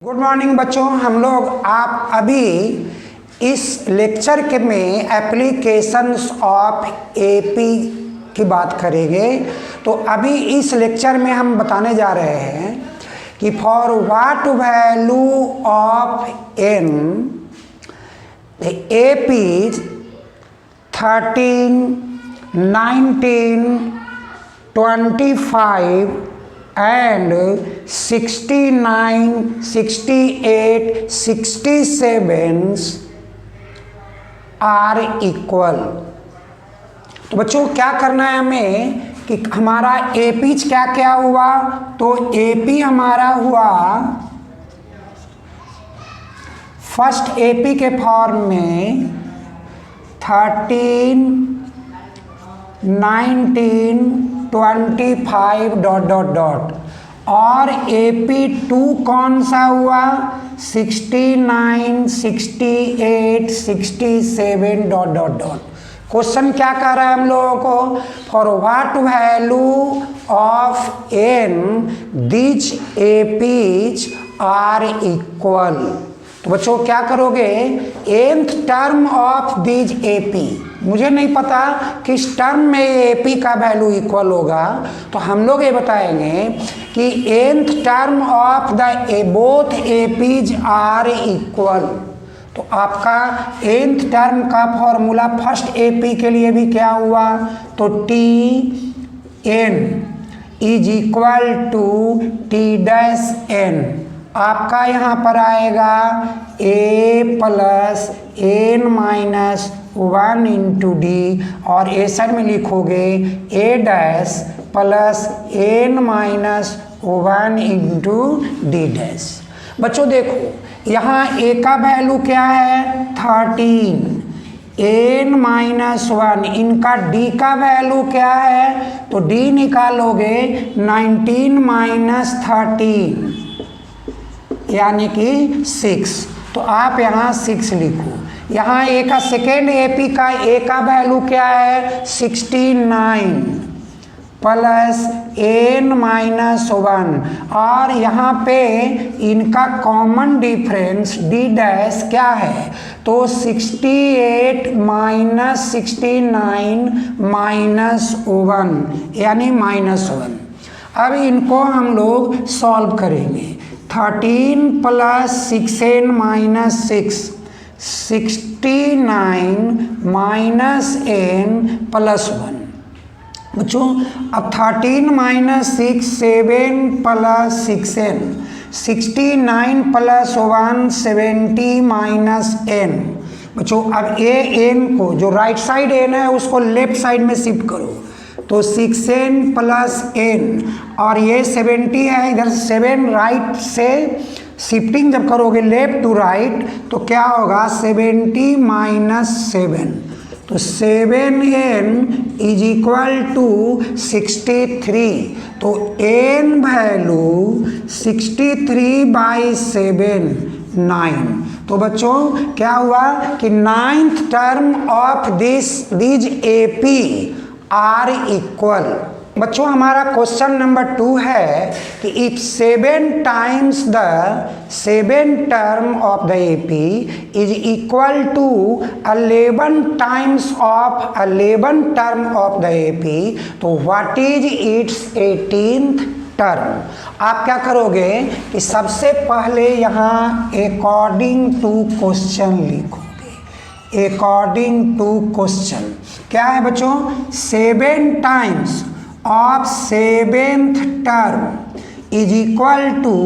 Good morning बच्चों, हम लोग आप अभी इस लेक्चर के में एप्लीकेशंस ऑफ एपी की बात करेंगे। तो अभी इस लेक्चर में हम बताने जा रहे हैं कि for what value of n AP 13, 19, 25 and 69, 68, 67 are equal. तो बच्चों क्या करना है हमें कि हमारा एपी क्या क्या हुआ। तो एपी हमारा हुआ फर्स्ट एपी के फॉर्म में 13, 19, 25 डॉट डॉट डॉट और AP2 कौन सा हुआ 69, 68, 67 डॉट डॉट डॉट। क्वेश्चन क्या कर रहा है हम लोगों को, for what value of n this APs are equal. तो बच्चों क्या करोगे, nth term of this AP, मुझे नहीं पता किस टर्म में एपी का वैल्यू इक्वल होगा, तो हम लोग ये बताएंगे कि nth term of the both APs are equal. तो आपका nth टर्म का फॉर्मूला फर्स्ट एपी के लिए भी क्या हुआ, तो t n is equal to t dash n. आपका यहाँ पर आएगा a plus N minus 1 into d और ए साइड में लिखोगे a dash plus N minus 1 into d dash. बच्चों देखो यहाँ a का वैल्यू क्या है 13, एन माइनस 1, इनका d का वैल्यू क्या है, तो d निकालोगे 19 माइनस 13 यानी कि 6। तो आप यहाँ 6 लिखो। यहाँ ए का सेकेंड एपी का ए का वैल्यू क्या है 69 प्लस एन माइनस 1 और यहाँ पे इनका कॉमन डिफरेंस डी डैश क्या है, तो 68 माइनस 69 माइनस 1 यानी माइनस 1। अब इनको हम लोग सॉल्व करेंगे। 13 plus 6n minus 6, 69 minus n plus 1। बच्चों अब 13 minus 6 7 plus 6n, 69 plus 1 70 minus n। बच्चों अब एन को जो राइट साइड एन है उसको लेफ्ट साइड में शिफ्ट करो, तो 6n प्लस n और ये 70 है, इधर 7 राइट से शिफ्टिंग जब करोगे लेफ्ट टू राइट तो क्या होगा 70 माइनस 7, तो 7n इज इक्वल टू 63। तो n वैल्यू 63/7 9। तो बच्चों क्या हुआ कि 9th term of this AP are equal. बच्चों हमारा क्वेश्चन नंबर 2 है कि if 7 times the 7 term of the AP is equal to 11 times of 11 term of the AP, तो what is its 18th term. आप क्या करोगे कि सबसे पहले यहाँ अकॉर्डिंग टू क्वेश्चन लिखोगे। अकॉर्डिंग टू क्वेश्चन क्या है बच्चों, 7 times of 7th term is equal to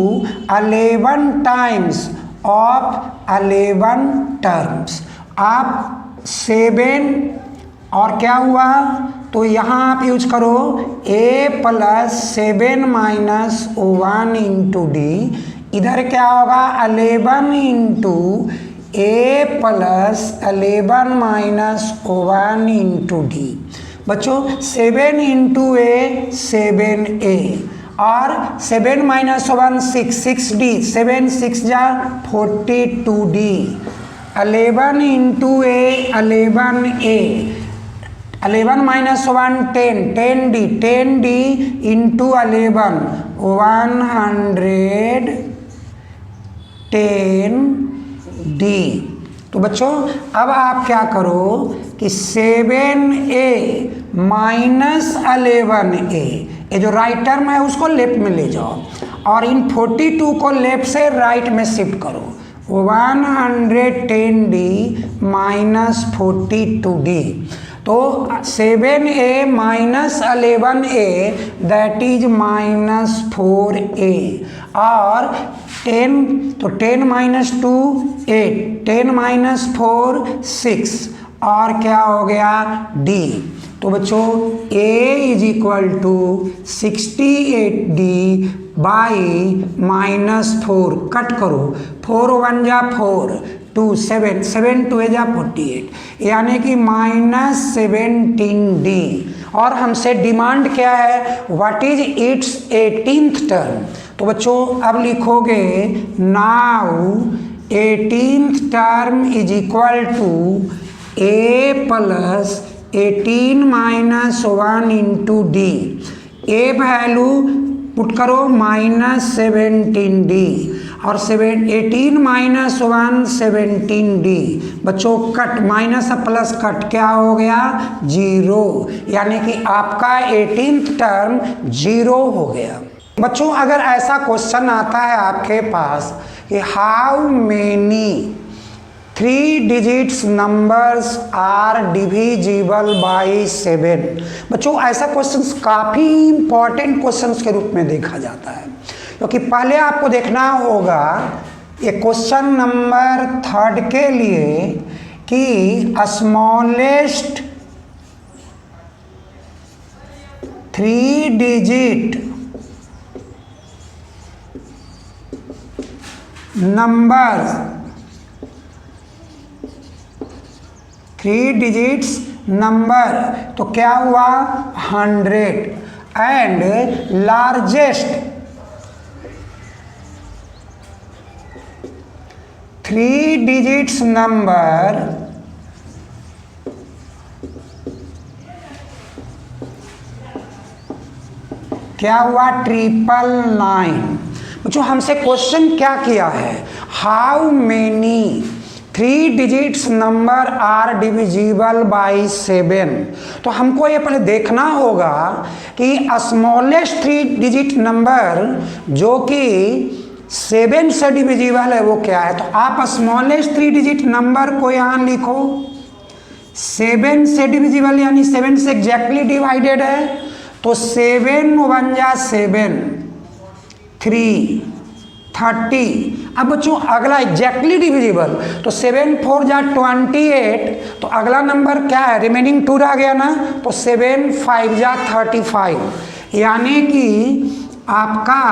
11 times of 11 terms. आप 7 और क्या हुआ, तो यहाँ आप यूज करो a plus 7 minus 1 into D, इधर क्या होगा 11 into a plus 11 minus 1 into D. बच्चों 7 इंटू a 7a और 7 माइनस 1 6, 6d, 7 6 जा 42d, 11 into a 11a, 11 minus 1 10, 10d, 10d into 11 100 10d। तो बच्चों अब आप क्या करो कि 7a माइनस 11a, ये जो राइट टर्म है उसको लेफ्ट में ले जाओ और इन 42 को लेफ्ट से राइट में शिफ्ट करो। 110d माइनस 42d, तो 7a minus 11a that is minus 4a, और 10, तो 10 माइनस 2 8, 10 माइनस 4 6, और क्या हो गया d। तो बच्चों a is equal to 68d by minus 4, cut करो, 4 1 जा 4, 2 7, 7 2 जा 48, यानी कि माइनस 17d। और हमसे डिमांड क्या है, what is its 18th term. तो बच्चों अब लिखोगे now 18th term is equal to a plus 18 minus 1 into d. A value put करो माइनस 17d और 18 माइनस 1 17d। बच्चों कट, माइनस प्लस कट, क्या हो गया 0, यानी कि आपका 18th टर्म 0 हो गया। बच्चों अगर ऐसा क्वेश्चन आता है आपके पास कि how many 3 digits numbers are divisible by 7, बच्चों ऐसा क्वेश्चन काफ़ी इंपॉर्टेंट क्वेश्चंस के रूप में देखा जाता है, क्योंकि पहले आपको देखना होगा ये क्वेश्चन नंबर 3 के लिए कि smallest 3 digit number 3 digits number, तो क्या हुआ 100, एंड लार्जेस्ट 3 डिजिट्स नंबर क्या हुआ 999। बच्चों हमसे क्वेश्चन क्या किया है, how many 3 digits number are divisible by 7। तो हमको ये पहले देखना होगा कि स्मॉलेस्ट 3 डिजिट नंबर जो कि 7 से डिविजिबल है वो क्या है। तो आप स्मॉलेस्ट 3 डिजिट नंबर को यहाँ लिखो, 7 से डिविजिबल यानी 7 से एग्जैक्टली डिवाइडेड है, तो 7 1 जा 7, 3 30। अब बच्चों अगला एग्जैक्टली डिविजिबल, तो 7 4 जा 28, तो अगला नंबर क्या है, रिमेनिंग 2 रह गया ना, तो 7 5 जा 35, यानी कि आपका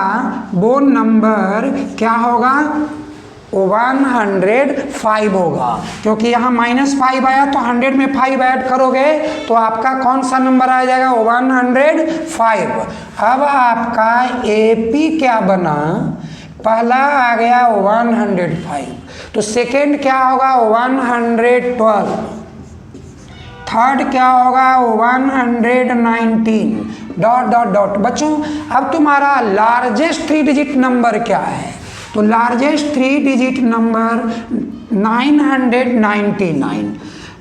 वो नंबर क्या होगा 105 होगा, क्योंकि यहाँ -5 आया तो 100 में 5 ऐड करोगे तो आपका कौन सा नंबर आ जाएगा 105। अब आपका एपी क्या बना, पहला आ गया 105, तो सेकेंड क्या होगा 112, थर्ड क्या होगा 119, डॉट डॉट डॉट। बच्चों अब तुम्हारा लार्जेस्ट 3 डिजिट नंबर क्या है, तो largest 3 digit number 999,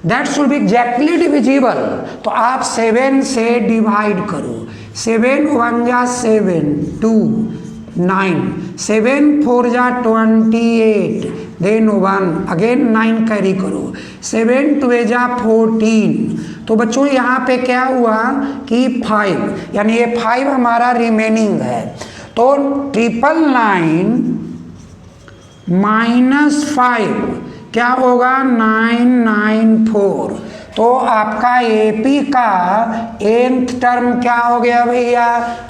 that should be exactly divisible. तो आप 7 से डिवाइड करो, 7 1 जा 7, 2 9, 7 4 जा 28, देन 1 अगेन 9 कैरी करो, 7 2 जा 14। तो बच्चों यहाँ पे क्या हुआ कि 5, यानी ये 5 हमारा रिमेनिंग है, तो 999 -5 क्या होगा 994। तो आपका एपी का nth टर्म क्या हो गया भैया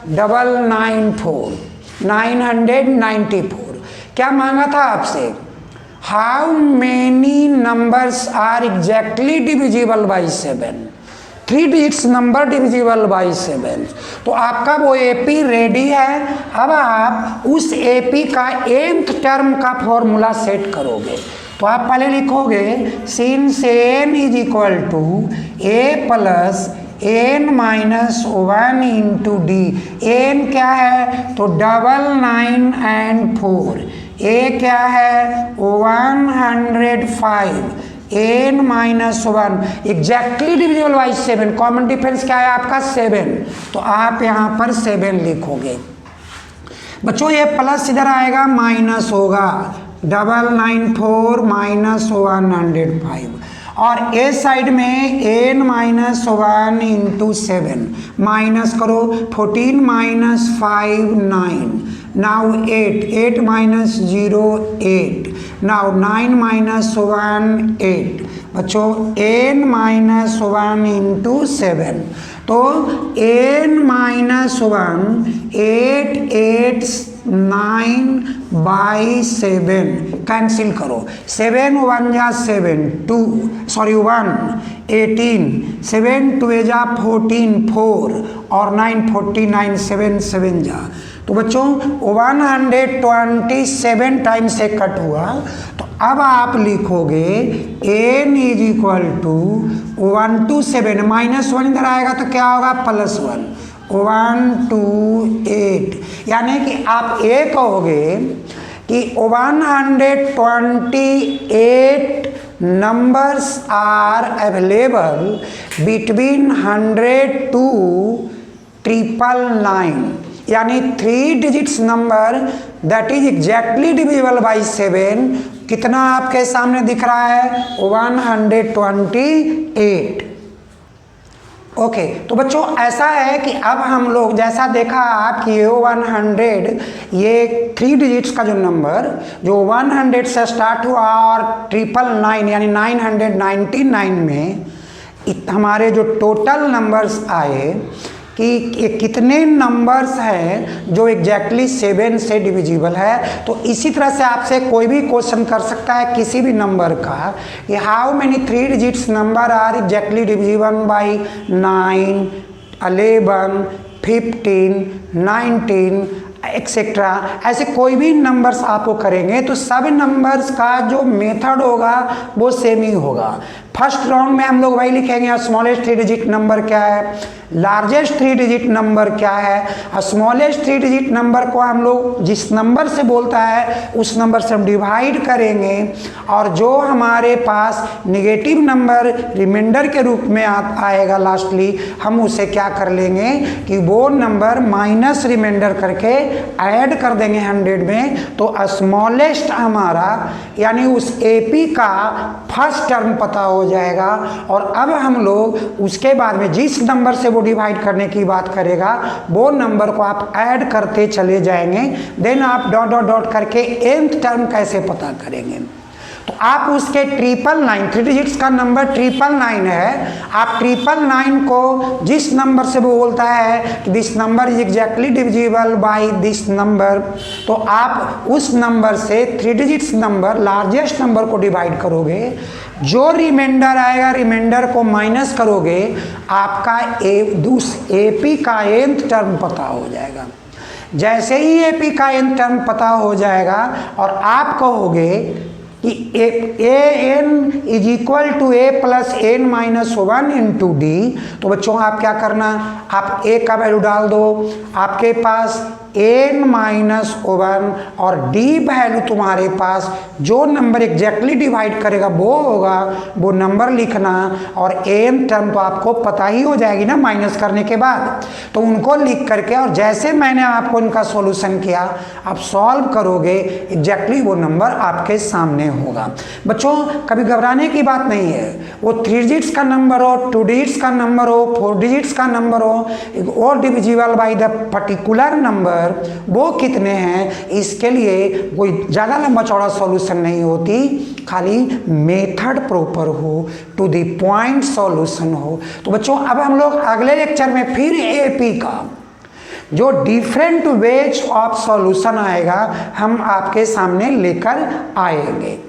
994, 994। क्या मांगा था आपसे, how many numbers are exactly divisible by 7, 3 digits number divisible by 7। तो आपका वो एपी रेडी है। अब आप उस एपी का nth टर्म का फॉर्मूला सेट करोगे, तो आप पहले लिखोगे since n is equal to a plus n minus 1 into d. n क्या है तो 99 and 4, ए क्या है 105, n minus 1 exactly divisible by 7, common difference क्या है आपका 7, तो आप यहाँ पर 7 लिखोगे। बच्चों ये प्लस इधर आएगा माइनस होगा 994 माइनस 105, और ए साइड में n माइनस 1 इंटू 7 माइनस करो 14 minus 5 9, now 8 minus 0 8, now 9 minus 1 8। बच्चों n माइनस 1 इंटू 7, तो n माइनस 1 8 8 9 बाई 7 कैंसिल करो, 7 1 जा 7 2 सॉरी 1 18, 7 2 जा 14 4 और 9 49 7 7 जा, तो बच्चों 127 टाइम से कट हुआ। तो अब आप लिखोगे n is equal to 127 minus 1 इधर आएगा तो क्या होगा प्लस 1 128, यानी कि आप ये कहोगे कि 128 numbers are available between 100 to 999, यानी 3 digits number that is exactly divisible by 7, कितना आपके सामने दिख रहा है 128। ओके तो बच्चों ऐसा है कि अब हम लोग जैसा देखा कि ये 100 ये 3 डिजिट्स का जो नंबर जो 100 से स्टार्ट हुआ और 999 यानी 999 में हमारे जो टोटल नंबर्स आए कि ये कितने नंबर्स हैं जो एग्जैक्टली 7 से डिविजिबल है। तो इसी तरह से आपसे कोई भी क्वेश्चन कर सकता है किसी भी नंबर का कि how many 3 digits number are exactly divisible by 9 11 15 19 etcetera, ऐसे कोई भी नंबर्स आपको करेंगे तो सब नंबर्स का जो मेथड होगा वो सेम ही होगा। फर्स्ट राउंड में हम लोग वही लिखेंगे स्मॉलेस्ट 3 डिजिट नंबर क्या है, लार्जेस्ट 3 डिजिट नंबर क्या है। स्मॉलेस्ट 3 डिजिट नंबर को हम लोग जिस नंबर से बोलता है उस नंबर से हम डिवाइड करेंगे, और जो हमारे पास नेगेटिव नंबर रिमाइंडर के रूप में आएगा लास्टली, हम उसे क्या कर लेंगे कि वो नंबर माइनस रिमाइंडर करके ऐड कर देंगे 100 में। तो स्मॉलेस्ट हमारा यानी उस एपी का फर्स्ट टर्म पता हो जाएगा, और अब हम लोग उसके बाद में जिस नंबर से वो डिवाइड करने की बात करेगा वो नंबर को आप ऐड करते चले जाएंगे। देन आप डॉट डॉट डॉट करके nth टर्म कैसे पता करेंगे, तो आप उसके 999 3 डिजिट्स का नंबर 999 है, आप 999 को जिस नंबर से वो बोलता है कि this number is exactly divisible by this number, तो आप उस नंबर से 3 डिजिट्स नंबर लार्जेस्ट नंबर को डिवाइड करोगे, जो रिमाइंडर आएगा रिमाइंडर को माइनस करोगे, आपका एपी का nth टर्म पता हो जाएगा। जैसे ही एपी का nth टर्म पता हो जाएगा और आप कहोगे कि A N is equal to A plus N minus 1 into D, तो बच्चों आप क्या करना, आप ए का वैल्यू डाल दो, आपके पास n माइनस 1 और d वैल्यू तुम्हारे पास जो नंबर एग्जैक्टली डिवाइड करेगा वो होगा, वो नंबर लिखना, और n टर्म तो आपको पता ही हो जाएगी ना माइनस करने के बाद, तो उनको लिख करके और जैसे मैंने आपको इनका सॉल्यूशन किया आप सॉल्व करोगे एग्जैक्टली वो नंबर आपके सामने होगा। बच्चों कभी घबराने की बात नहीं है, वो 3 डिजिट्स का नंबर हो, 2 डिजिट्स का नंबर हो, 4 डिजिट्स का नंबर हो, और divisible by the particular number वो कितने हैं, इसके लिए कोई ज़्यादा लंबा चौड़ा सॉल्यूशन नहीं होती, खाली मेथड प्रॉपर हो, टू द पॉइंट सॉल्यूशन हो। तो बच्चों अब हम लोग अगले लेक्चर में फिर एपी का जो डिफरेंट वेज ऑफ सॉल्यूशन आएगा हम आपके सामने लेकर आएंगे।